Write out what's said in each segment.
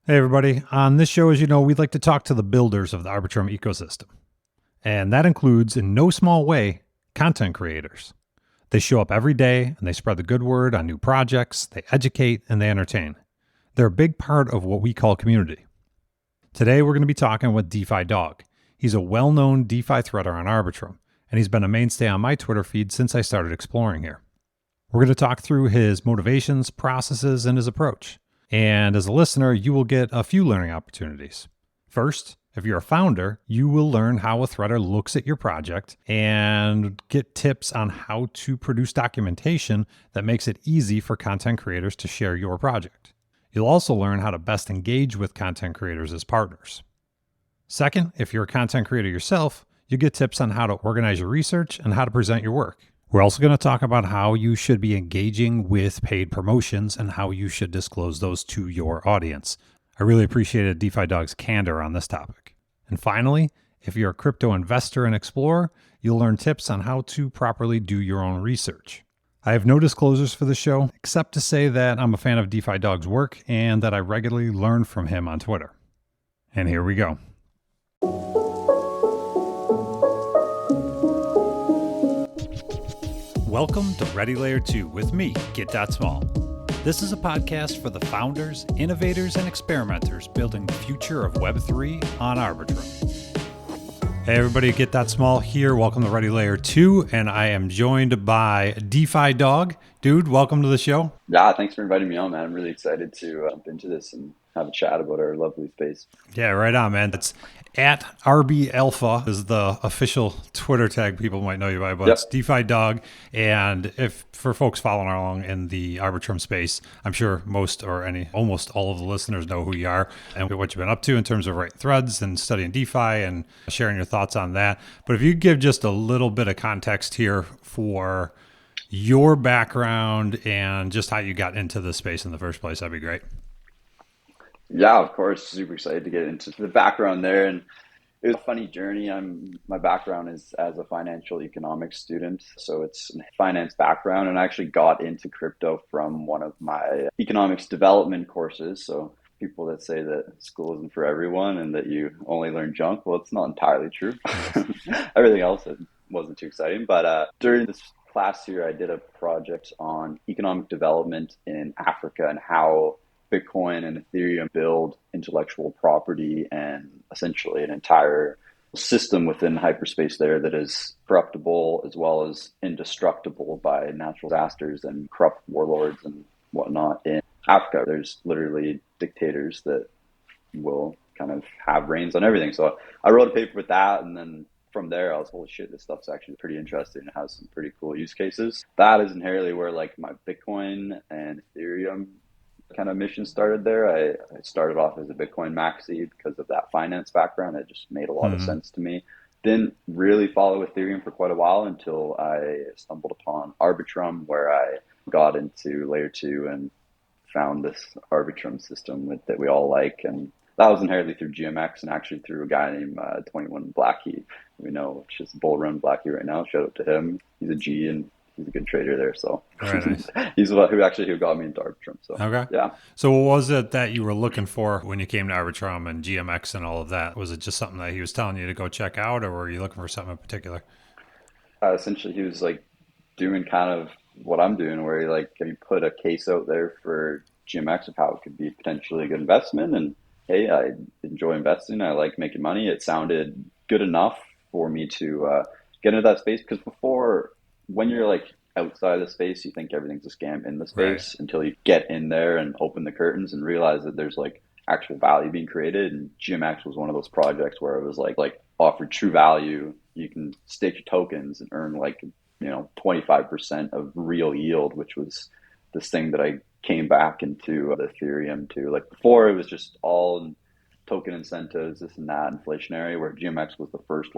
Hey, everybody. On this show, as you know, we'd like to talk to the builders of the Arbitrum ecosystem. And that includes, in no small way, content creators. They show up every day and they spread the good word on new projects, they educate, and they entertain. They're a big part of what we call community. Today, we're going to be talking with Defi Dog. He's a well known DeFi threader on Arbitrum, and he's been a mainstay on my Twitter feed since I started exploring here. We're going to talk through his motivations, processes, and his approach. And as a listener, you will get a few learning opportunities. First, if you're a founder, you will learn how a threader looks at your project and get tips on how to produce documentation that makes it easy for content creators to share your project. You'll also learn how to best engage with content creators as partners. Second, if you're a content creator yourself, you get tips on how to organize your research and how to present your work. We're also going to talk about how you should be engaging with paid promotions and how you should disclose those to your audience. I really appreciated DeFi Dog's candor on this topic. And finally, if you're a crypto investor and explorer, you'll learn tips on how to properly do your own research. I have no disclosures for the show, except to say that I'm a fan of DeFi Dog's work and that I regularly learn from him on Twitter. And here we go. Welcome to Ready Layer 2 with me, Get.Small. This is a podcast for the founders, innovators, and experimenters building the future of Web3 on Arbitrum. Hey everybody, Get.Small here. Welcome to Ready Layer 2, and I am joined by Defi Dog. Dude, welcome to the show. Yeah, thanks for inviting me on, man. I'm really excited to jump into this and have a chat about our lovely space. Yeah, right on, man. It's at RB Alpha is the official Twitter tag people might know you by, but It's DeFi Dog. And if for folks following along in the Arbitrum space, I'm sure almost all of the listeners know who you are and what you've been up to in terms of writing threads and studying DeFi and sharing your thoughts on that. But if you give just a little bit of context here for your background and just how you got into this space in the first place, that'd be great. Yeah, of course. Super excited to get into the background there. And it was a funny journey. My background is as a financial economics student. So it's a finance background, and I actually got into crypto from one of my economics development courses. So people that say that school isn't for everyone and that you only learn junk, well, it's not entirely true. Everything else wasn't too exciting. But during this class here, I did a project on economic development in Africa and how Bitcoin and Ethereum build intellectual property and essentially an entire system within hyperspace there that is corruptible as well as indestructible by natural disasters and corrupt warlords and whatnot. In Africa, there's literally dictators that will kind of have reins on everything. So I wrote a paper with that, and then from there, I was, holy shit, this stuff's actually pretty interesting. It has some pretty cool use cases. That is inherently where like my Bitcoin and Ethereum kind of mission started there. I started off as a Bitcoin maxi because of that finance background. It just made a lot of sense to me. Didn't really follow Ethereum for quite a while until I stumbled upon Arbitrum, where I got into layer 2 and found this Arbitrum system that we all like. And that was inherently through GMX and actually through a guy named 21 Blackie, we know, which is Bull Run Blackie right now. Shout out to him. He's a G and he's a good trader there. So Nice. He's who got me into Arbitrum. So okay. Yeah. So what was it that you were looking for when you came to Arbitrum and GMX and all of that? Was it just something that he was telling you to go check out, or were you looking for something in particular? Essentially, he was like doing kind of what I'm doing, where he put a case out there for GMX of how it could be potentially a good investment. And hey, I enjoy investing. I like making money. It sounded good enough for me to get into that space, because before, when you're like outside of the space, you think everything's a scam in the space, right, until you get in there and open the curtains and realize that there's like actual value being created. And GMX was one of those projects where it was like offered true value. You can stake your tokens and earn 25% of real yield, which was this thing that I came back into the Ethereum to. Like before, it was just all token incentives, this and that, inflationary, where GMX was the first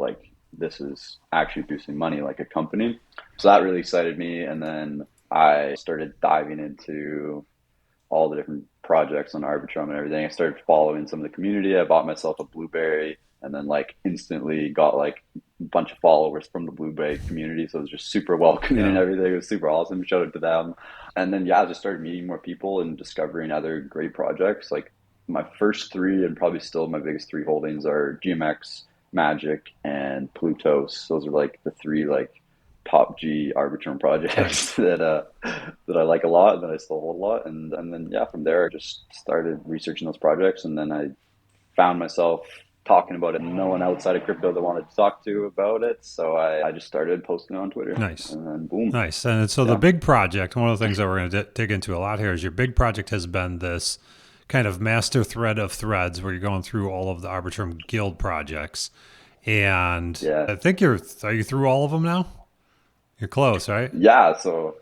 this is actually producing money like a company. So that really excited me. And then I started diving into all the different projects on Arbitrum and everything. I started following some of the community. I bought myself a Blueberry and then instantly got a bunch of followers from the Blueberry community. So it was just super welcoming and everything. It was super awesome. Shout out to them. And then, I just started meeting more people and discovering other great projects. Like my first three and probably still my biggest three holdings are GMX, Magic, and Plutos. Those are like the three like top G Arbitrum projects Nice. that I like a lot and that I still hold a lot. And then yeah, from there I just started researching those projects, and then I found myself talking about it. No one outside of crypto that wanted to talk to about it, so I just started posting on Twitter, Nice. and then boom, Nice. And so the yeah, big project, one of the things that we're going to dig into a lot here is your big project has been this kind of master thread of threads where you're going through all of the Arbitrum Guild projects. And yeah, I think are you through all of them now? You're close, right? yeah. So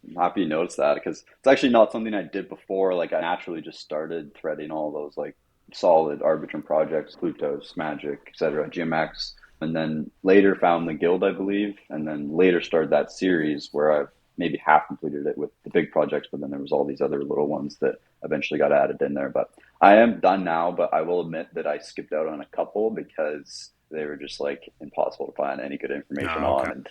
I'm happy you noticed that because it's actually not something I did before. Like I naturally just started threading all those like solid Arbitrum projects, Plutos, Magic, etc., GMX, and then later found the guild, I believe, and then later started that series where I've maybe half completed it with the big projects, but then there was all these other little ones that eventually got added in there. But I am done now, but I will admit that I skipped out on a couple because they were just like impossible to find any good information Oh, on okay. and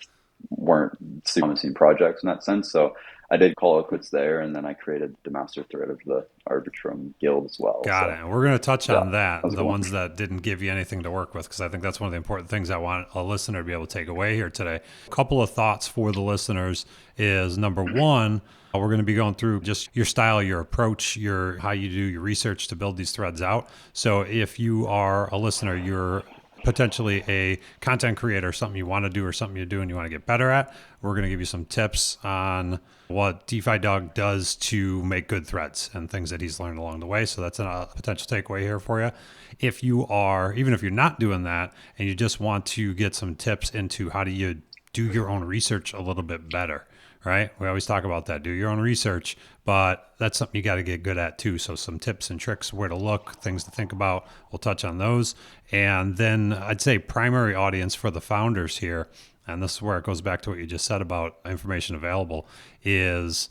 weren't super promising projects in that sense. So I did call it quits there, and then I created the master thread of the Arbitrum Guild as well. Got So it. We're going to touch yeah, on that that, was a the good one. ones that didn't give you anything to work with, because I think that's one of the important things I want a listener to be able to take away here today. A couple of thoughts for the listeners is number one, we're going to be going through just your style, your approach, your how you do your research to build these threads out. So if you are a listener, you're potentially a content creator, something you want to do or something you do and you want to get better at, we're going to give you some tips on what DeFi Dog does to make good threads and things that he's learned along the way. So that's a potential takeaway here for you. If you are, even if you're not doing that and you just want to get some tips into how do you do your own research a little bit better, right? We always talk about that. Do your own research, but that's something you got to get good at too. So some tips and tricks, where to look, things to think about. We'll touch on those. And then I'd say primary audience for the founders here, and this is where it goes back to what you just said about information available, is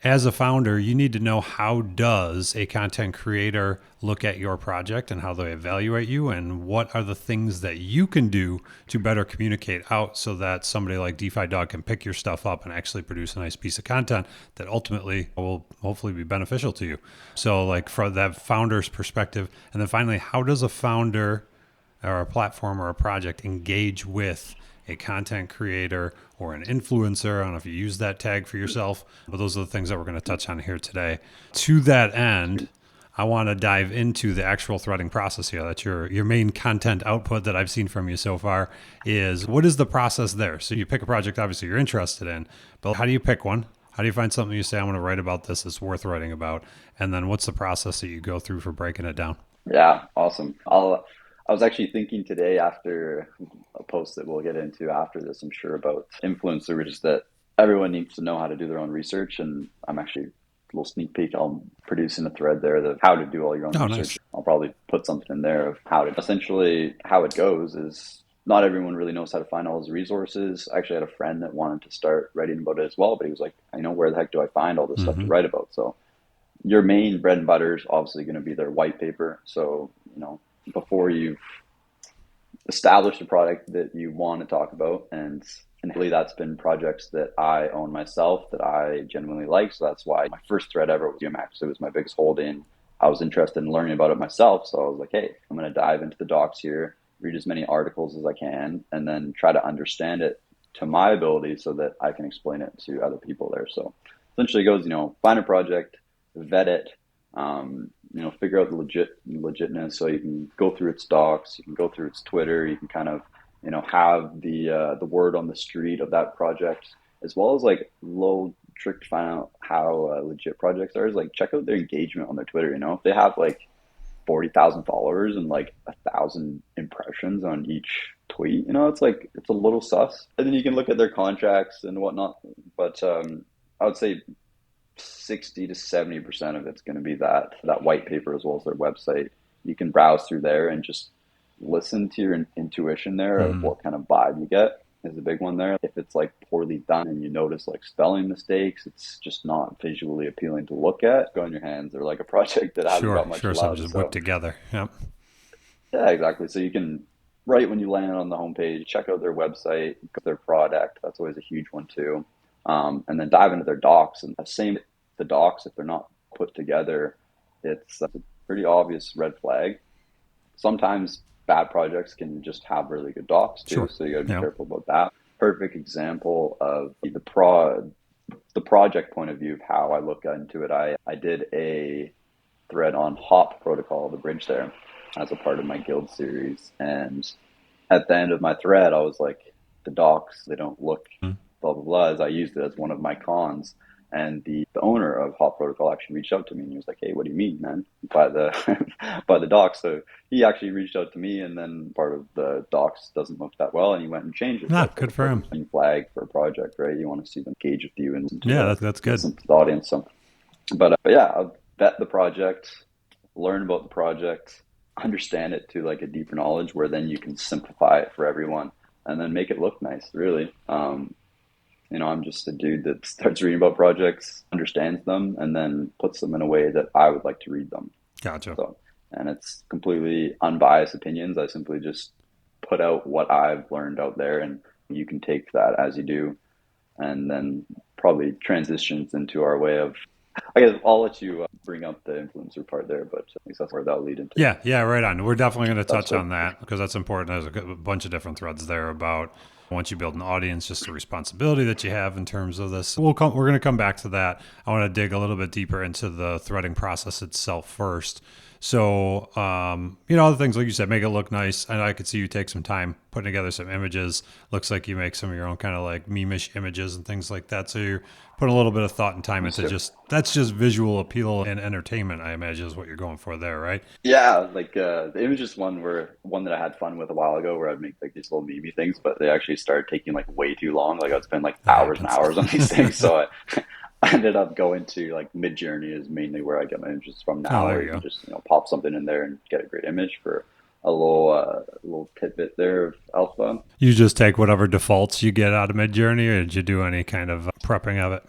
as a founder, you need to know how does a content creator look at your project and how they evaluate you, and what are the things that you can do to better communicate out so that somebody like DeFi Dog can pick your stuff up and actually produce a nice piece of content that ultimately will hopefully be beneficial to you. So like from that founder's perspective, and then finally, how does a founder or a platform or a project engage with a content creator or an influencer? I don't know if you use that tag for yourself, but those are the things that we're going to touch on here today. To that end, I want to dive into the actual threading process here. That's your main content output that I've seen from you so far. Is what is the process there? So you pick a project obviously you're interested in, but how do you pick one? How do you find something you say, I'm going to write about this, it's worth writing about? And then what's the process that you go through for breaking it down? Yeah, awesome. I was actually thinking today after a post that we'll get into after this, I'm sure, about influencers that everyone needs to know how to do their own research. And I'm actually a little sneak peek. I'm producing a thread there of how to do all your own Oh, research. nice. I'll probably put something in there of how to essentially how it goes is not everyone really knows how to find all those resources. I actually had a friend that wanted to start writing about it as well, but he was like, I know where the heck do I find all this stuff to Mm-hmm. write about? So your main bread and butter is obviously going to be their white paper. So, before you've established a product that you want to talk about, and really that's been projects that I own myself that I genuinely like. So that's why my first thread ever was GMX. It was my biggest holding. I was interested in learning about it myself. So I was like, hey, I'm going to dive into the docs here, read as many articles as I can, and then try to understand it to my ability so that I can explain it to other people there. So essentially it goes, find a project, vet it, figure out the legitness. So you can go through its docs, you can go through its Twitter, you can kind of, have the word on the street of that project, as well as like low trick to find out how legit projects are. Is like check out their engagement on their Twitter. If they have like 40,000 followers and like 1,000 impressions on each tweet, it's like it's a little sus. And then you can look at their contracts and whatnot. But I would say 60 to 70% of it's going to be that white paper as well as their website. You can browse through there and just listen to your intuition there of Mm-hmm. what kind of vibe you get is a big one there. If it's like poorly done and you notice like spelling mistakes, it's just not visually appealing to look at. Go on your hands or like a project that hasn't Sure, got much sure. Something love. just whipped So together. Yep. yeah, exactly. So you can right when you land on the homepage, check out their website, their product. That's always a huge one too. And then dive into their docs and same the docs if they're not put together. It's pretty obvious red flag. Sometimes bad projects can just have really good docs too, Sure. so you got to be Yeah. careful about that. Perfect example of the project point of view of how I look into it. I did a thread on Hop protocol, the bridge there, as a part of my guild series, and at the end of my thread, I was like, the docs, they don't look Mm. blah, blah, blah, as I used it as one of my cons. And the owner of Hop Protocol actually reached out to me and he was like, hey, what do you mean, man? By the by the docs. So he actually reached out to me, and then part of the docs doesn't look that well, and he went and changed it. So Ah, good for him. green flag for a project, right? You want to see them engage with you and Yeah, that's good. listen to the audience. So, but yeah, I'll vet the project, learn about the project, understand it to like a deeper knowledge where then you can simplify it for everyone and then make it look nice, really. I'm just a dude that starts reading about projects, understands them, and then puts them in a way that I would like to read them. Gotcha. So, and it's completely unbiased opinions. I simply just put out what I've learned out there, and you can take that as you do, and then probably transitions into our way of. I guess I'll let you bring up the influencer part there, but I think that's where that'll lead into. Yeah, right on. We're definitely going to touch What, on that because that's important. There's a bunch of different threads there about once you build an audience, just the responsibility that you have in terms of this. We're going to come back to that. I want to dig a little bit deeper into the threading process itself first. So, other things like you said, make it look nice. And I could see you take some time putting together some images. Looks like you make some of your own kind of like meme-ish images and things like that. So you're putting a little bit of thought and time into that's just visual appeal and entertainment, I imagine is what you're going for there, right? yeah, like the images one that I had fun with a while ago, where I'd make like these little meme things, but they actually started taking like way too long. Like I'd spend like That hours and happens. hours on these things, so I ended up going to like Midjourney is mainly where I get my images from Oh, now, there where you you can go. just pop something in there and get a great image for a little tidbit there of alpha. You just take whatever defaults you get out of Midjourney, or did you do any kind of prepping of it?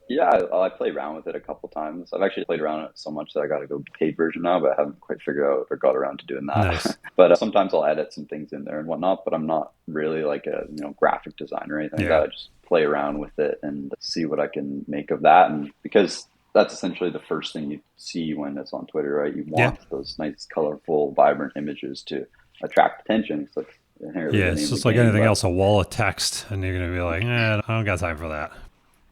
Yeah, I played around with it a couple times. I've actually played around with it so much that I got to go paid version now, but I haven't quite figured out or got around to doing that. Nice. But sometimes I'll edit some things in there and whatnot. But I'm not really like a graphic designer or anything like Yeah. that. I just play around with it and see what I can make of that. And because that's essentially the first thing you see when it's on Twitter, right? You Yeah. want those nice, colorful, vibrant images to attract attention. It's like inherently Yeah, the it's name of just the like game. anything But else, a wall of text, and you're going to be like, I don't got time for that.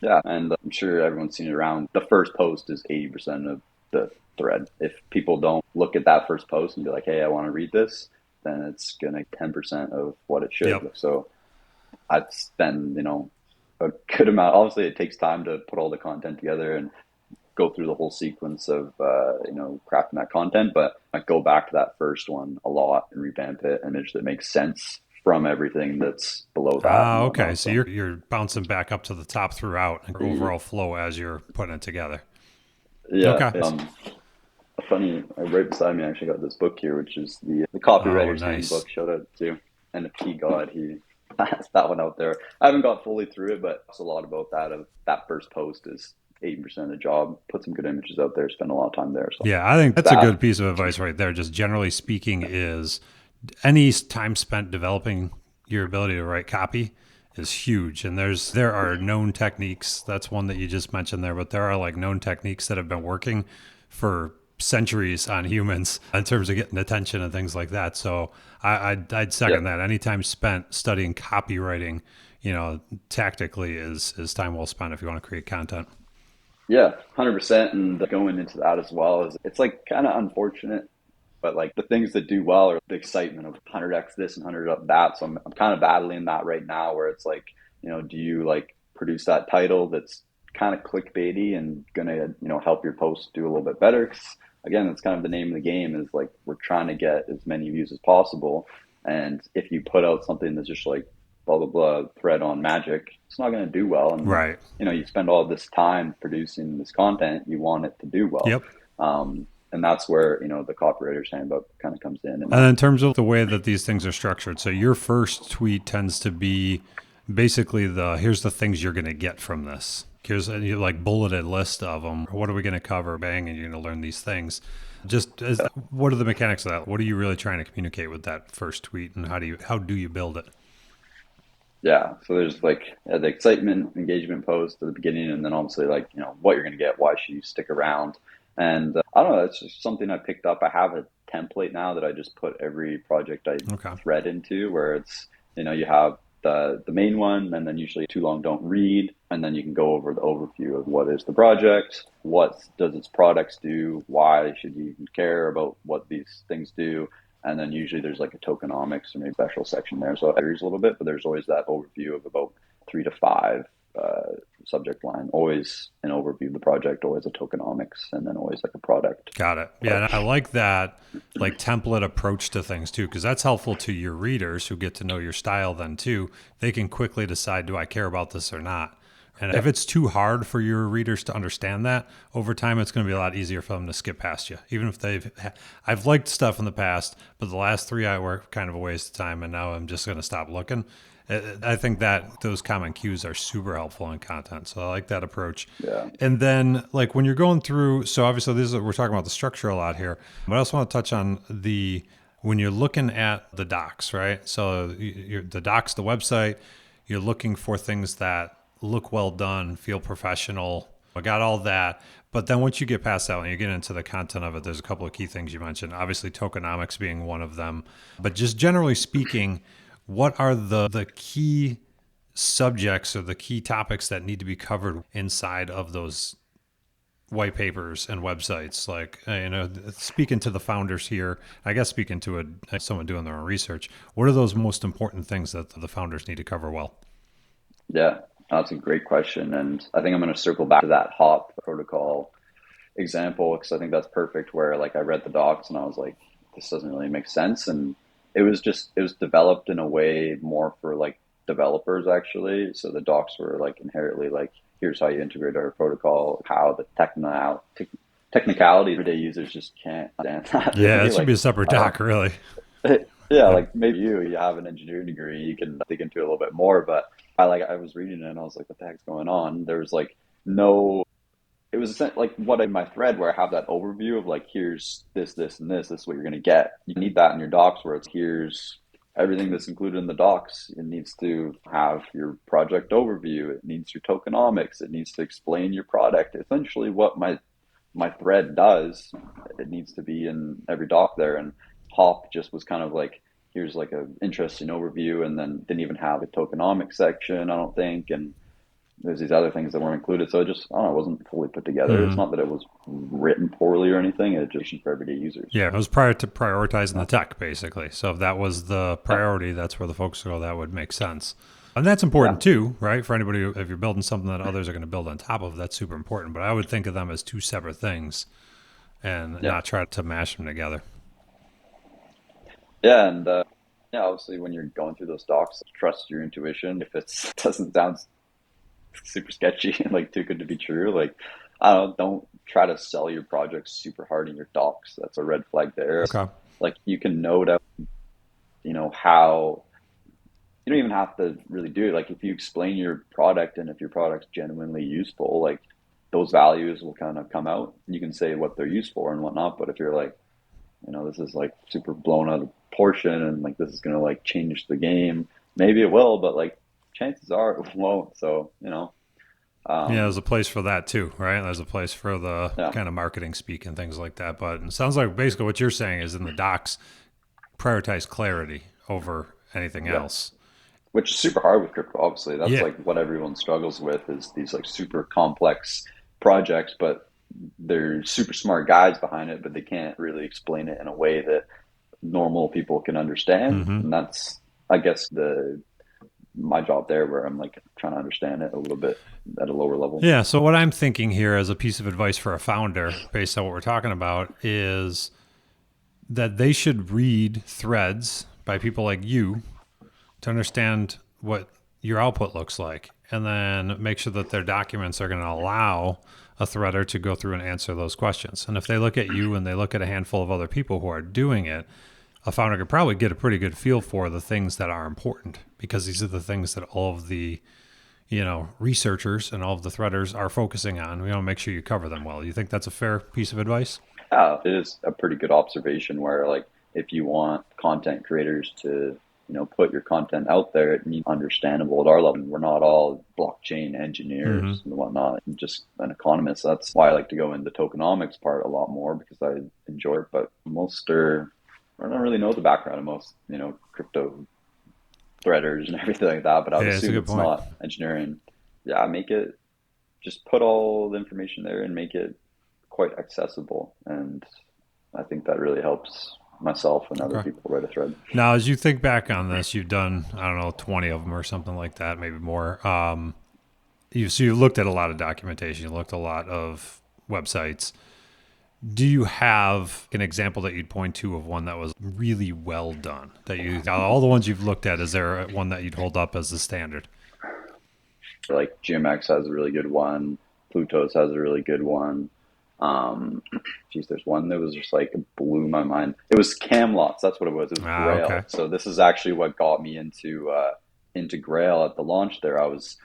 yeah, and I'm sure everyone's seen it around. The first post is 80% of the thread. If people don't look at that first post and be like, hey, I want to read this, then it's going to 10% of what it should. Yep. So I'd spend, a good amount. Obviously, it takes time to put all the content together and go through the whole sequence of, crafting that content. But I go back to that first one a lot and revamp it, image that makes sense from everything that's below that and Okay. whatnot. So So, you're bouncing back up to the top throughout and overall flow as you're putting it together. yeah. Okay. Funny, right beside me, I actually got this book here, which is the Oh, Copywriter's nice. Handbook. Shout out to NFT God. He has that one out there. I haven't got fully through it, but it's a lot about that. Of that first post is 80% of the job. Put some good images out there. Spend a lot of time there. So Yeah, I think that's a that, good piece of advice right there. Just generally speaking, is any time spent developing your ability to write copy is huge. And there are known techniques. That's one that you just mentioned there, but there are like known techniques that have been working for centuries on humans in terms of getting attention and things like that. So I'd yeah, second that. Any time spent studying copywriting, tactically is time well spent if you want to create content. yeah, 100%. And going into that as well is it's like kind of unfortunate. But like the things that do well are the excitement of 100x this and 100 up that. So I'm kind of battling that right now, where it's like, do you like produce that title that's kind of clickbaity and gonna help your post do a little bit better? 'Cause again, that's kind of the name of the game, is like we're trying to get as many views as possible. And if you put out something that's just like blah blah blah thread on magic, it's not gonna do well. And Right. you spend all this time producing this content, you want it to do well. Yep. And that's where the copywriter's handbook kind of comes in. And in terms of the way that these things are structured, so your first tweet tends to be basically here's the things you're going to get from this. Here's a like bulleted list of them. What are we going to cover? Bang, and you're going to learn these things. What are the mechanics of that? What are you really trying to communicate with that first tweet, and how do you build it? Yeah, so there's like the excitement, engagement post at the beginning, and then obviously like what you're going to get, why should you stick around, And I don't know, it's just something I picked up. I have a template now that I just put every project I Okay. thread into, where it's, you have the main one, and then usually too long don't read, and then you can go over the overview of what is the project, what does its products do, why should you even care about what these things do, and then usually there's like a tokenomics or maybe special section there. So it varies a little bit, but there's always that overview of about 3 to 5 subject line, always an overview of the project, always a tokenomics, and then always like a product. Got it. Yeah, and I like that like template approach to things too, because that's helpful to your readers who get to know your style then too. They can quickly decide, do I care about this or not? And if it's too hard for your readers to understand that, over time it's going to be a lot easier for them to skip past you. Even if I've liked stuff in the past, but the last 3 I were kind of a waste of time, and now I'm just going to stop looking. I think that those common cues are super helpful in content. So I like that approach. Yeah. And then like when you're going through, so obviously we're talking about the structure a lot here, but I also want to touch on when you're looking at the docs, right? So the docs, the website, you're looking for things that look well done, feel professional. I got all that. But then once you get past that, when you get into the content of it, there's a couple of key things you mentioned. Obviously, tokenomics being one of them. But just generally speaking, what are the key subjects or the key topics that need to be covered inside of those white papers and websites? Like, speaking to the founders here, I guess speaking to someone doing their own research, what are those most important things that the founders need to cover well? Yeah, that's a great question. And I think I'm going to circle back to that hop protocol example, because I think that's perfect, where like I read the docs and I was like, this doesn't really make sense. And it was developed in a way more for like developers actually. So the docs were like inherently like, here's how you integrate our protocol, how the technicality everyday users just can't understand that. Yeah, Really. it should be a separate doc, really. Yeah, like maybe you have an engineering degree, you can dig into it a little bit more. But I was reading it and I was like, what the heck's going on? There was like no, it was like what in my thread where I have that overview of like, here's this, and this is what you're going to get. You need that in your docs, where it's here's everything that's included in the docs. It needs to have your project overview. It needs your tokenomics. It needs to explain your product. Essentially what my thread does, it needs to be in every doc there. And Hop just was kind of like, here's like a interesting overview, and then didn't even have a tokenomics section, I don't think. And there's these other things that weren't included. So I don't know, it wasn't fully put together. It's not that it was written poorly or anything. It's just for everyday users. Yeah, it was prior to prioritizing the tech, basically. So if that was the priority, that's where the folks go. That would make sense. And that's important too, right? For anybody, if you're building something that others are going to build on top of, that's super important. But I would think of them as two separate things and not try to mash them together. Yeah, and obviously when you're going through those docs, trust your intuition. If it doesn't sound super sketchy and like too good to be true, like I don't try to sell your project super hard in your docs. That's a red flag there. Okay. Like you can note out, how you don't even have to really do it. Like if you explain your product and if your product's genuinely useful, like those values will kind of come out. You can say what they're used for and whatnot. But if you're like, this is like super blown out of proportion and like this is gonna like change the game, maybe it will, but like chances are it won't. So, there's a place for that too, right? There's a place for the yeah. kind of marketing speak and things like that. But it sounds like basically what you're saying is in the docs, prioritize clarity over anything else. Which is super hard with crypto, obviously. That's like what everyone struggles with, is these like super complex projects, but they're super smart guys behind it, but they can't really explain it in a way that normal people can understand. And that's, I guess, my job there, where I'm like trying to understand it a little bit at a lower level. Yeah. So what I'm thinking here as a piece of advice for a founder, based on what we're talking about, is that they should read threads by people like you to understand what your output looks like, and then make sure that their documents are going to allow a threader to go through and answer those questions. And if they look at you and they look at a handful of other people who are doing it, a founder could probably get a pretty good feel for the things that are important, because these are the things that all of the researchers and all of the threaders are focusing on. We want to make sure you cover them well. You think that's a fair piece of advice? It is a pretty good observation, where like if you want content creators to put your content out there, it needs understandable at our level. We're not all blockchain engineers and whatnot, I'm just an economist. That's why I like to go into tokenomics part a lot more, because I enjoy it. But I don't really know the background of most, crypto threaders and everything like that, but I would assume it's not engineering. Yeah, just put all the information there and make it quite accessible. And I think that really helps myself and other people write a thread. Now, as you think back on this, you've done, I don't know, 20 of them or something like that, maybe more. You looked at a lot of documentation, you looked at a lot of websites. Do you have an example that you'd point to of one that was really well done? All the ones you've looked at, is there one that you'd hold up as the standard? Like GMX has a really good one. Plutos has a really good one. There's one that was just like, blew my mind. It was Camelots. That's what it was. It was Grail. Okay. So this is actually what got me into Grail at the launch there. I was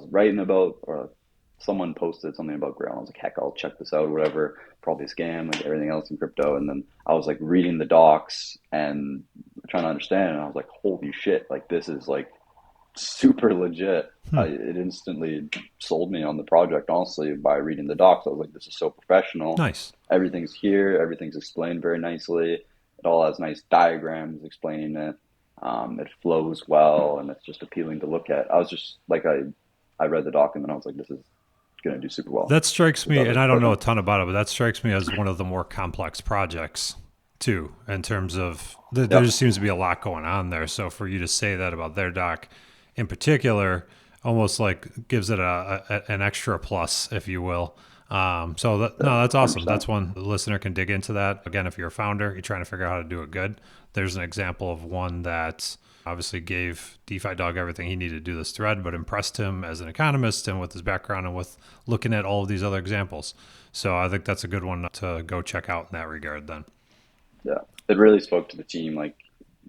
writing about, or someone posted something about Grail. I was like, heck, I'll check this out, whatever. Probably a scam like everything else in crypto. And then I was like reading the docs and trying to understand. And I was like, holy shit, like this is like super legit. It instantly sold me on the project, honestly, by reading the docs. I was like, this is so professional. Nice. Everything's here. Everything's explained very nicely. It all has nice diagrams explaining it. It flows well, and it's just appealing to look at. I was just like, I read the doc, and then I was like, this is going to do super well. That strikes me, and I don't know a ton about it, but that strikes me as one of the more complex projects too, in terms of there just seems to be a lot going on there. So for you to say that about their doc in particular, almost like gives it an extra plus, if you will. That's awesome. 100%. That's one the listener can dig into that. Again, if you're a founder, you're trying to figure out how to do it good. There's an example of one that obviously gave Defi Dog everything he needed to do this thread, but impressed him as an economist and with his background and with looking at all of these other examples. So I think that's a good one to go check out in that regard then. Yeah, it really spoke to the team. Like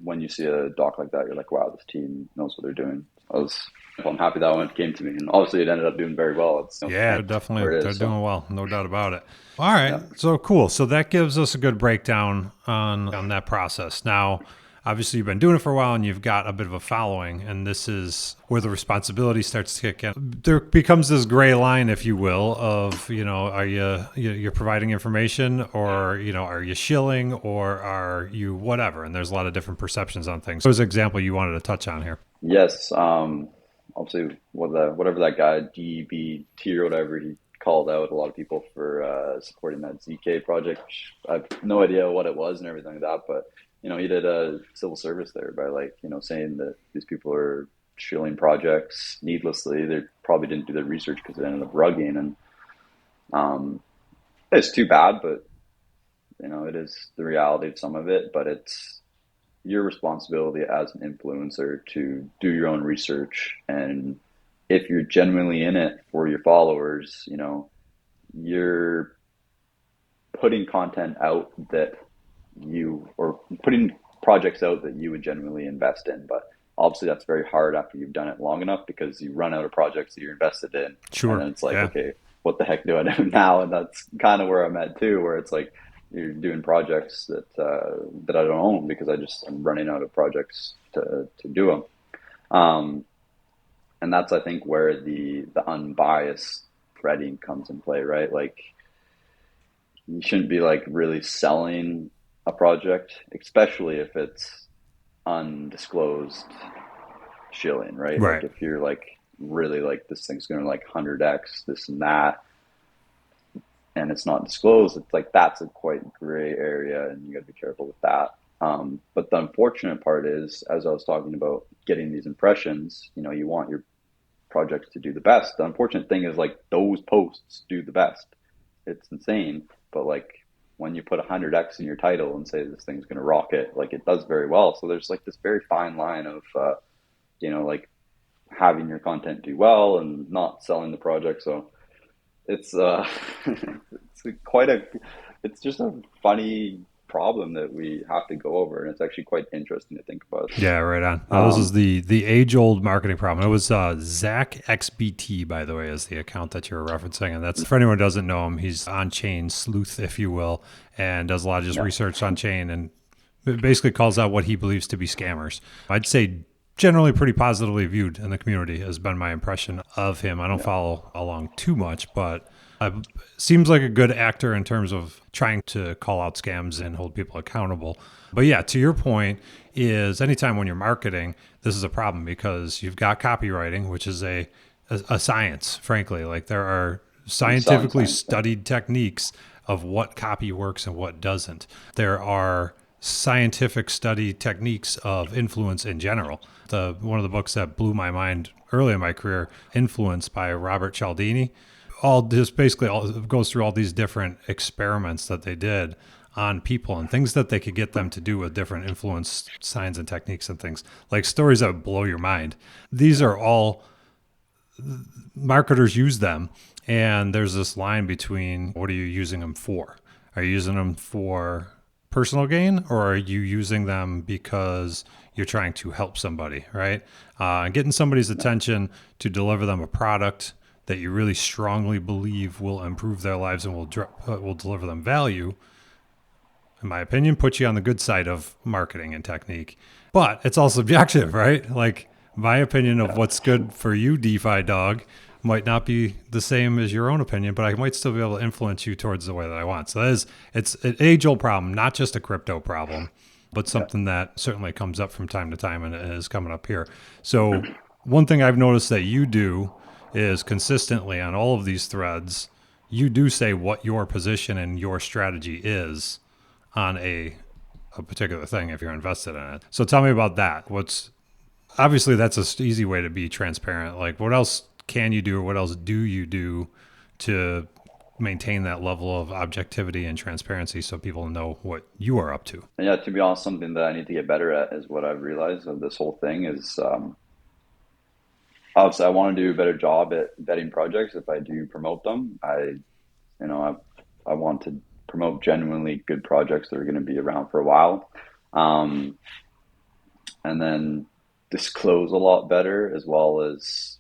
when you see a doc like that, you're like, wow, this team knows what they're doing. I'm happy that one came to me, and obviously it ended up doing very well. They're doing well, no doubt about it. All right, So cool. So that gives us a good breakdown on that process. Now, obviously you've been doing it for a while and you've got a bit of a following, and this is where the responsibility starts to kick in. There becomes this gray line, if you will, of, are you're providing information, or, are you shilling, or are you whatever? And there's a lot of different perceptions on things. So there's an example you wanted to touch on here. Yes. Obviously whatever that guy, DBT or whatever, he called out a lot of people for supporting that ZK project. I have no idea what it was and everything like that, but he did a civil service there by saying that these people are shilling projects needlessly. They probably didn't do their research because it ended up rugging, and it's too bad, but it is the reality of some of it. But it's your responsibility as an influencer to do your own research, and if you're genuinely in it for your followers, you're putting content out that or putting projects out that you would genuinely invest in. But obviously that's very hard after you've done it long enough, because you run out of projects that you're invested in. Sure. And then it's like, okay, what the heck do I do now? And that's kind of where I'm at too, where it's like, you're doing projects that I don't own because I'm running out of projects to do them. And that's, I think, where the unbiased threading comes in play, right? Like, you shouldn't be like really selling a project, especially if it's undisclosed shilling, right? Like if you're like really like, this thing's going to like 100x this and that, and it's not disclosed, it's like, that's a quite gray area, and you got to be careful with that. But the unfortunate part is, as I was talking about getting these impressions, you want your projects to do the best. The unfortunate thing is, like, those posts do the best. It's insane. But like, when you put 100x in your title and say this thing's going to rock it, like, it does very well. So there's like this very fine line of, like, having your content do well and not selling the project. So it's it's just a funny problem that we have to go over, and it's actually quite interesting to think about. Yeah, right on. This is the age-old marketing problem. It was Zach XBT, by the way, is the account that you're referencing, and that's, for anyone who doesn't know him, he's on-chain sleuth, if you will, and does a lot of just research on chain and It basically calls out what he believes to be scammers. I'd say generally pretty positively viewed in the community has been my impression of him. I don't follow along too much, but seems like a good actor in terms of trying to call out scams and hold people accountable. But yeah, to your point is anytime when you're marketing, this is a problem because you've got copywriting, which is a science, frankly. Like there are scientifically studied techniques of what copy works and what doesn't. There are scientific study techniques of influence in general. One of the books that blew my mind early in my career, Influence by Robert Cialdini, goes through all these different experiments that they did on people and things that they could get them to do with different influence signs and techniques and things, like stories that blow your mind. These are all marketers use them, and there's this line between what are you using them for? Are you using them for personal gain, or are you using them because you're trying to help somebody, right? Getting somebody's attention to deliver them a product that you really strongly believe will improve their lives and will deliver them value, in my opinion, puts you on the good side of marketing and technique. But it's all subjective, right? Like my opinion of what's good for you, Defi Dog, might not be the same as your own opinion, but I might still be able to influence you towards the way that I want. So it's an age-old problem, not just a crypto problem, but something that certainly comes up from time to time and is coming up here. So one thing I've noticed that you do is consistently on all of these threads, you do say what your position and your strategy is on a particular thing if you're invested in it. So tell me about that. Obviously that's an easy way to be transparent. Like what else can you do or what else do you do to maintain that level of objectivity and transparency so people know what you are up to? And yeah, to be honest, something that I need to get better at is what I've realized of this whole thing is obviously I want to do a better job at vetting projects. If I do promote them, I want to promote genuinely good projects that are going to be around for a while, and then disclose a lot better as well as,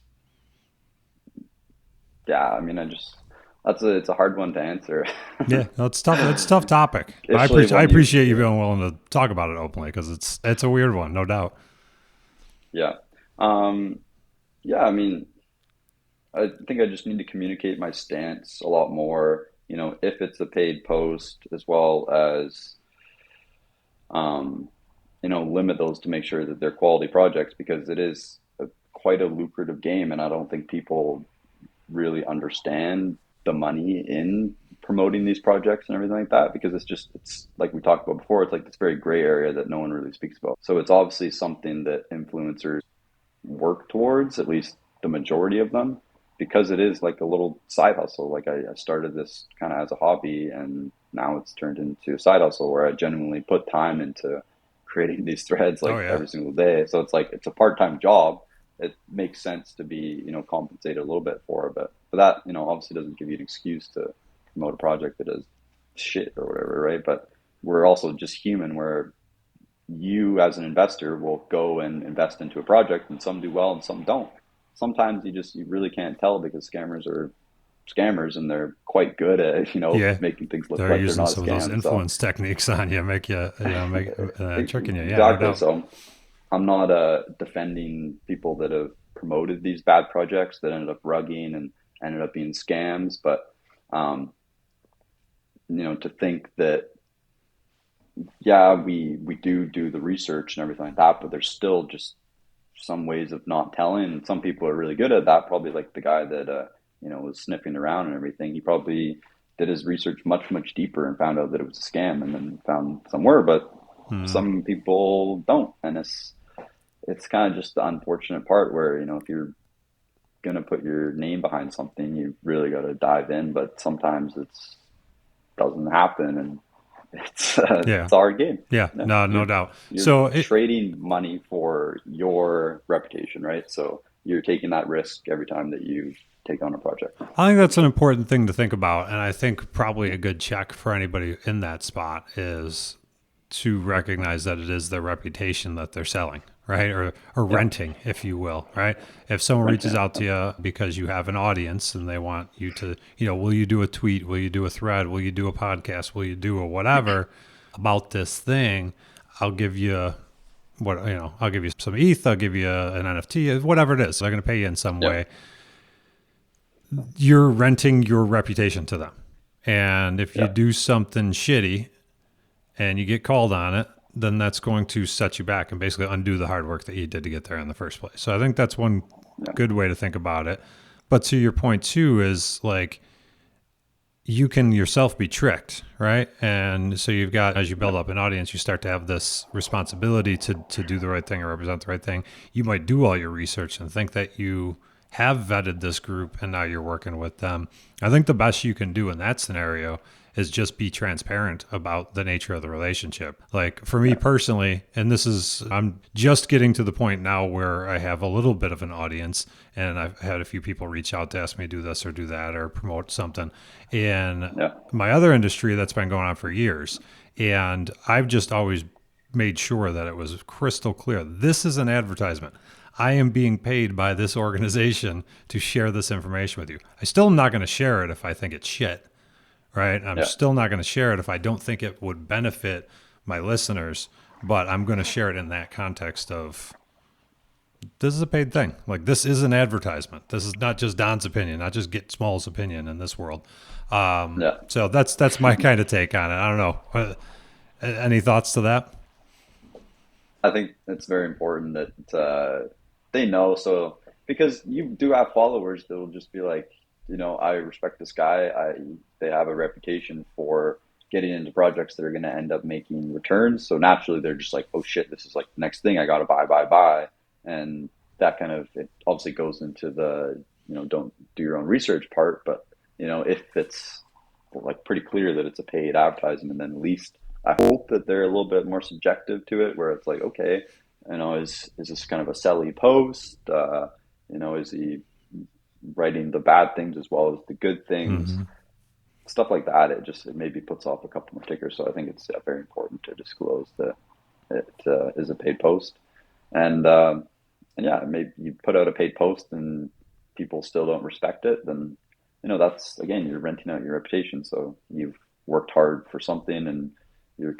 it's a hard one to answer. Yeah, no, it's tough. It's a tough topic. I appreciate you being willing to talk about it openly because it's a weird one, no doubt. Yeah. I mean, I think I just need to communicate my stance a lot more, if it's a paid post, as well as, limit those to make sure that they're quality projects, because it is quite a lucrative game. And I don't think people really understand the money in promoting these projects and everything like that, because it's like we talked about before, it's like this very gray area that no one really speaks about. So it's obviously something that influencers work towards, at least the majority of them, because it is like a little side hustle. Like I started this kind of as a hobby, and now it's turned into a side hustle where I genuinely put time into creating these threads every single day. So it's like, it's a part-time job. It makes sense to be, compensated a little bit for it. But that, obviously doesn't give you an excuse to promote a project that is shit or whatever, right? But we're also just human, where you as an investor will go and invest into a project, and some do well and some don't. Sometimes you really can't tell, because scammers are scammers, and they're quite good at making things look like they're not a scam. They're using some of those influence techniques on you, tricking you. Yeah, exactly. No, so I'm not defending people that have promoted these bad projects that ended up rugging and ended up being scams, but to think that we do the research and everything like that, but there's still just some ways of not telling. Some people are really good at that, probably like the guy that was sniffing around and everything. He probably did his research much, much deeper and found out that it was a scam, and then found somewhere. But some people don't, and it's kind of just the unfortunate part where, if you're gonna put your name behind something, you really got to dive in. But sometimes it doesn't happen, and it's a hard game. No doubt. You're trading money for your reputation, right? So you're taking that risk every time that you take on a project. I think that's an important thing to think about, and I think probably a good check for anybody in that spot is to recognize that it is their reputation that they're selling, right? Or renting, if you will, right? If someone reaches out to you because you have an audience and they want you to, will you do a tweet? Will you do a thread? Will you do a podcast? Will you do a whatever about this thing? I'll give you I'll give you some ETH, I'll give you an NFT, whatever it is. They're going to pay you in some way. You're renting your reputation to them. And if you do something shitty and you get called on it, then that's going to set you back and basically undo the hard work that you did to get there in the first place. So I think that's one good way to think about it. But to your point too is like, you can yourself be tricked, right? And so you've got, as you build up an audience, you start to have this responsibility to do the right thing or represent the right thing. You might do all your research and think that you have vetted this group and now you're working with them. I think the best you can do in that scenario is just be transparent about the nature of the relationship. Like for me personally, and I'm just getting to the point now where I have a little bit of an audience and I've had a few people reach out to ask me to do this or do that or promote something. In my other industry that's been going on for years. And I've just always made sure that it was crystal clear. This is an advertisement. I am being paid by this organization to share this information with you. I still am not going to share it if I think it's shit. Right. I'm still not going to share it if I don't think it would benefit my listeners, but I'm going to share it in that context of this is a paid thing. Like this is an advertisement. This is not just Don's opinion, not just Get Small's opinion in this world. So that's my kind of take on it. I don't know. Any thoughts to that? I think it's very important that they know. So because you do have followers that will just be like, I respect this guy. They have a reputation for getting into projects that are going to end up making returns. So naturally, they're just like, oh shit, this is like the next thing I got to buy. And that kind of, it obviously goes into the, don't do your own research part. But, if it's like pretty clear that it's a paid advertisement, then at least I hope that they're a little bit more subjective to it, where it's like, okay, is this kind of a selly post? Is he writing the bad things as well as the good things, stuff like that. It maybe puts off a couple more tickers. So I think it's very important to disclose that it is a paid post. And maybe you put out a paid post and people still don't respect it, then, that's, again, you're renting out your reputation. So you've worked hard for something and you're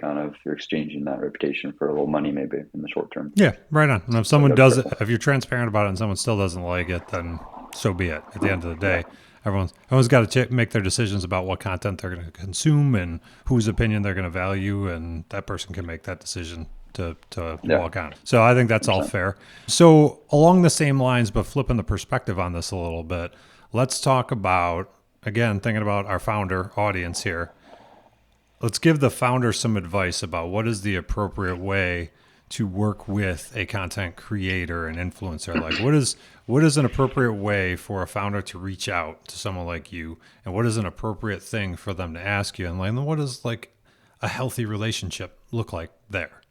exchanging that reputation for a little money maybe in the short term. Yeah, right on. And if someone does it, if you're transparent about it and someone still doesn't like it, then so be it. At the end of the day, everyone's got to make their decisions about what content they're going to consume and whose opinion they're going to value, and that person can make that decision to walk on. So I think that's 100%. All fair. So along the same lines, but flipping the perspective on this a little bit, let's talk about, again, thinking about our founder audience here. Let's give the founder some advice about what is the appropriate way to work with a content creator and influencer. Like what is an appropriate way for a founder to reach out to someone like you, and what is an appropriate thing for them to ask you, and like what does like a healthy relationship look like there?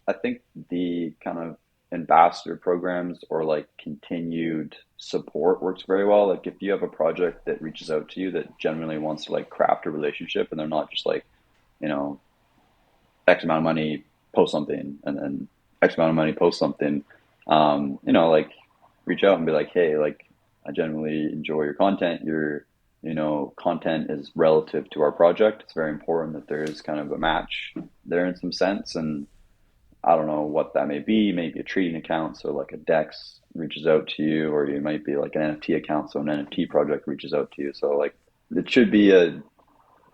I think the kind of ambassador programs or like continued support works very well. Like if you have a project that reaches out to you that genuinely wants to like craft a relationship, and they're not just like, X amount of money, post something, and then X amount of money, post something, like reach out and be like, hey, like I genuinely enjoy your content. Your, content is relative to our project. It's very important that there is kind of a match there in some sense. And I don't know what that may be, maybe a trading account. So like a DEX reaches out to you, or you might be like an NFT account. So an NFT project reaches out to you. So like it should be a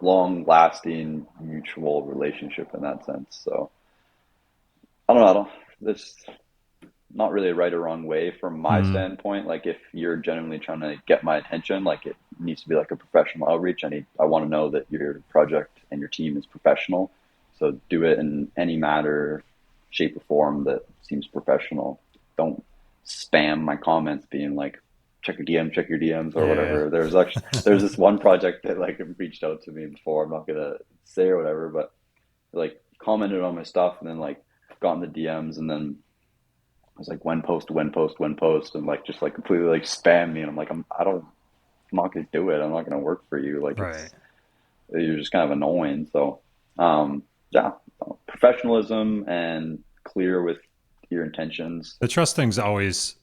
long lasting mutual relationship in that sense. So I don't know. There's not really a right or wrong way from my standpoint. Like if you're genuinely trying to get my attention, like it needs to be like a professional outreach. I want to know that your project and your team is professional. So do it in any matter, shape or form that seems professional. Don't spam my comments being like, check your DMs or whatever. There's this one project that like reached out to me before. I'm not going to say or whatever, but like commented on my stuff and then like got in the DMs, and then I was like, when post, and like just like completely like spam me, and I'm like, I'm not gonna do it. I'm not gonna work for you. Like right. You're just kind of annoying. So professionalism and clear with your intentions. The trust thing's always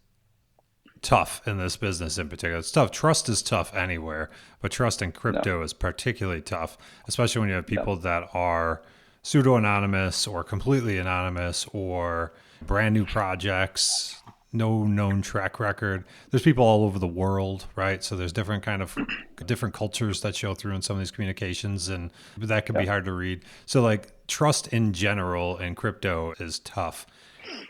tough in this business in particular. It's tough. Trust is tough anywhere, but trust in crypto is particularly tough, especially when you have people that are pseudo-anonymous or completely anonymous or brand new projects, no known track record. There's people all over the world, right? So there's different cultures that show through in some of these communications, and that can be Yeah. hard to read. So like trust in general in crypto is tough.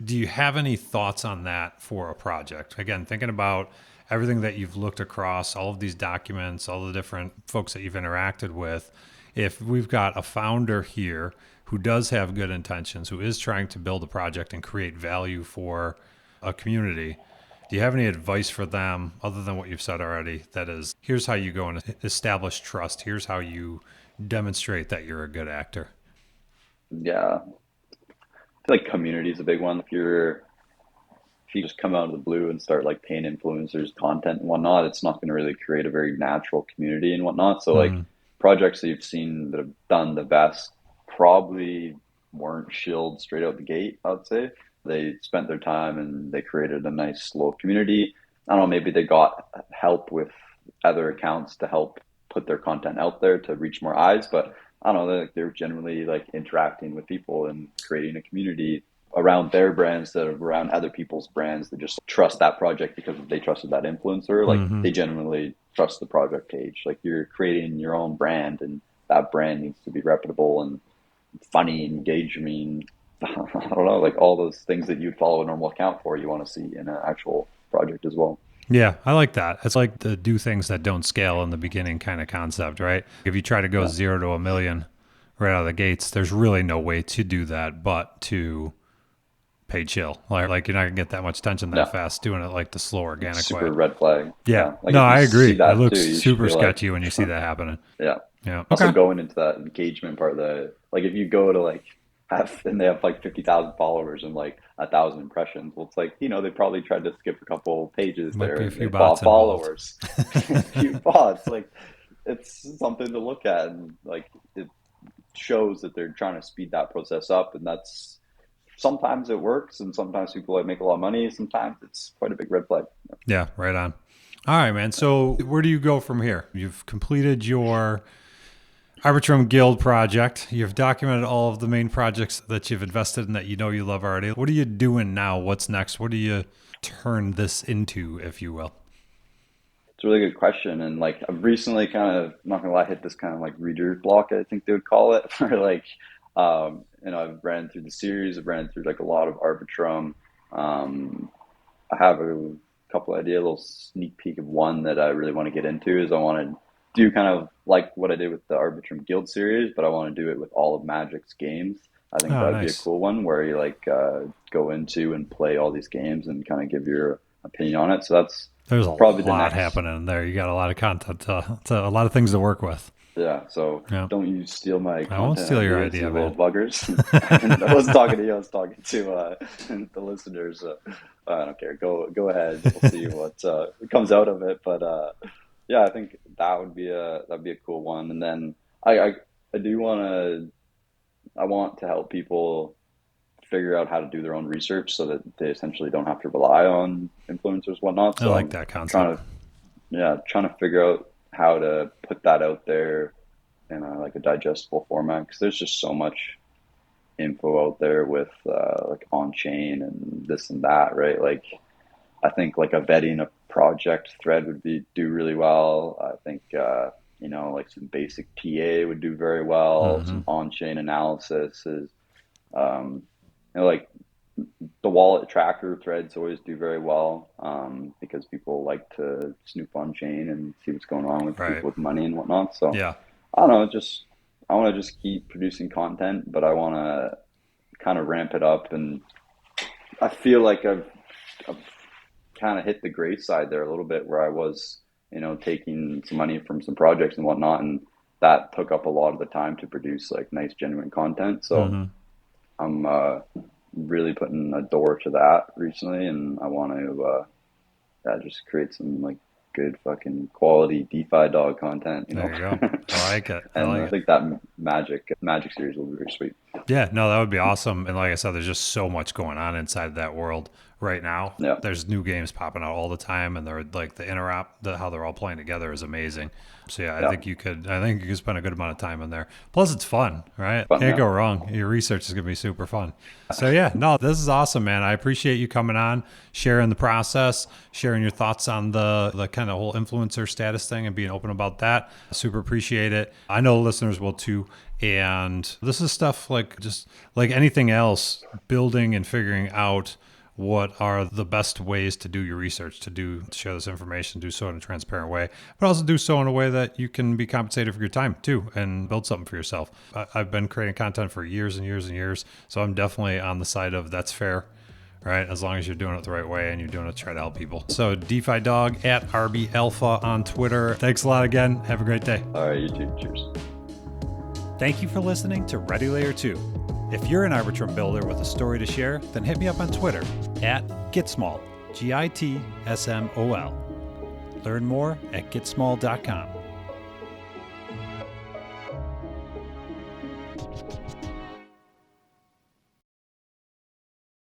Do you have any thoughts on that for a project? Again, thinking about everything that you've looked across, all of these documents, all the different folks that you've interacted with. If we've got a founder here who does have good intentions, who is trying to build a project and create value for a community, do you have any advice for them other than what you've said already? That is, here's how you go and establish trust. Here's how you demonstrate that you're a good actor. Yeah. I feel like community is a big one. If you just come out of the blue and start like paying influencers content and whatnot, it's not going to really create a very natural community and whatnot. So like Mm, projects that you've seen that have done the best probably weren't shilled straight out the gate, I would say. They spent their time and they created a nice little community. I don't know, maybe they got help with other accounts to help put their content out there to reach more eyes, but I don't know, they're generally like interacting with people and creating a community around their brands that are around other people's brands that just trust that project because they trusted that influencer. Like mm-hmm. they genuinely trust the project page. Like you're creating your own brand and that brand needs to be reputable and funny, engaging. I don't know, like all those things that you'd follow a normal account for, you want to see in an actual project as well. Yeah, I like that. It's like the do things that don't scale in the beginning kind of concept, right? If you try to go Yeah. 0 to 1 million right out of the gates, there's really no way to do that but to pay chill. Like you're not gonna get that much attention that Yeah. fast doing it like the slow It's organic way. super red flag. Yeah. Yeah. Like No, if you I see agree. It that looks too, you should super be like, sketchy when you see that happening. yeah. Yeah. Also Okay. going into that engagement part, like if you go to like have and they have like 50,000 followers and like 1,000 impressions, well, it's like they probably tried to skip a couple pages Might there be a and they few bought bots involved. followers, a few bots. Like it's something to look at, and like it shows that they're trying to speed that process up, and that's sometimes it works, and sometimes people like make a lot of money. Sometimes it's quite a big red flag. Yeah, right on. All right, man. So where do you go from here? You've completed your Arbitrum Guild project. You've documented all of the main projects that you've invested in that you know you love already. What are you doing now? What's next? What do you turn this into, if you will? It's a really good question. And like I've recently kind of, not gonna lie, hit this kind of like reader's block, I think they would call it, where like I've ran through the series, I've ran through like a lot of Arbitrum. I have a couple idea, a little sneak peek of one that I really want to get into is I want to do kind of like what I did with the Arbitrum Guild series, but I want to do it with all of Magic's games. I think Oh, that would be a nice. cool one where you like go into and play all these games and kind of give your opinion on it. So that's There's a probably the lot next. happening in there. You got a lot of content, to a lot of things to work with. Yeah, so Yeah. don't you steal my I won't content steal your ideas, idea, you little man. buggers. I wasn't talking to you, I was talking to the listeners. I don't care. Go ahead. We'll see what comes out of it. But yeah, I think that'd be a cool one. And then I do I want to help people figure out how to do their own research so that they essentially don't have to rely on influencers, whatnot. I So like I'm that concept. trying to trying to figure out how to put that out there in like a digestible format because there's just so much info out there with like on chain and this and that, right? Like I think like a vetting a project thread would be do really well. I think like some basic TA would do very well. Hmm. Some on chain analysis is like the wallet tracker threads always do very well because people like to snoop on chain and see what's going on with Right. people with money and whatnot. So Yeah. I don't know, just I want to just keep producing content, but I want to kind of ramp it up, and I feel like I've kind of hit the gray side there a little bit, where I was, taking some money from some projects and whatnot, and that took up a lot of the time to produce like nice, genuine content. So Hmm. I'm really putting a door to that recently, and I want to just create some like good fucking quality DeFi dog content, There you go. I like it. I and like I it. think that Magic series will be very sweet. Yeah, no, that would be awesome. And like I said, there's just so much going on inside that world right now. Yeah, There's new games popping out all the time, and they're like the interop, how they're all playing together is amazing. So yeah, yeah, I think you could spend a good amount of time in there. Plus, it's fun, right? fun. Can't Yeah, go wrong. Your research is gonna be super fun. So yeah, no, this is awesome, man. I appreciate you coming on, sharing the process, sharing your thoughts on the kind of whole influencer status thing, and being open about that. Super appreciate it. I know listeners will too. And this is stuff like just like anything else, building and figuring out what are the best ways to do your research, to share this information, do so in a transparent way, but also do so in a way that you can be compensated for your time too and build something for yourself. I've been creating content for years and years and years, so I'm definitely on the side of that's fair, right? As long as you're doing it the right way and you're doing it to try to help people. So DeFi Dog at RB Alpha on Twitter. Thanks a lot again. Have a great day. all right, you too. Cheers. Thank you for listening to Ready Layer 2. If you're an Arbitrum builder with a story to share, then hit me up on Twitter at GitSmall, GITSMOL. Learn more at gitsmall.com.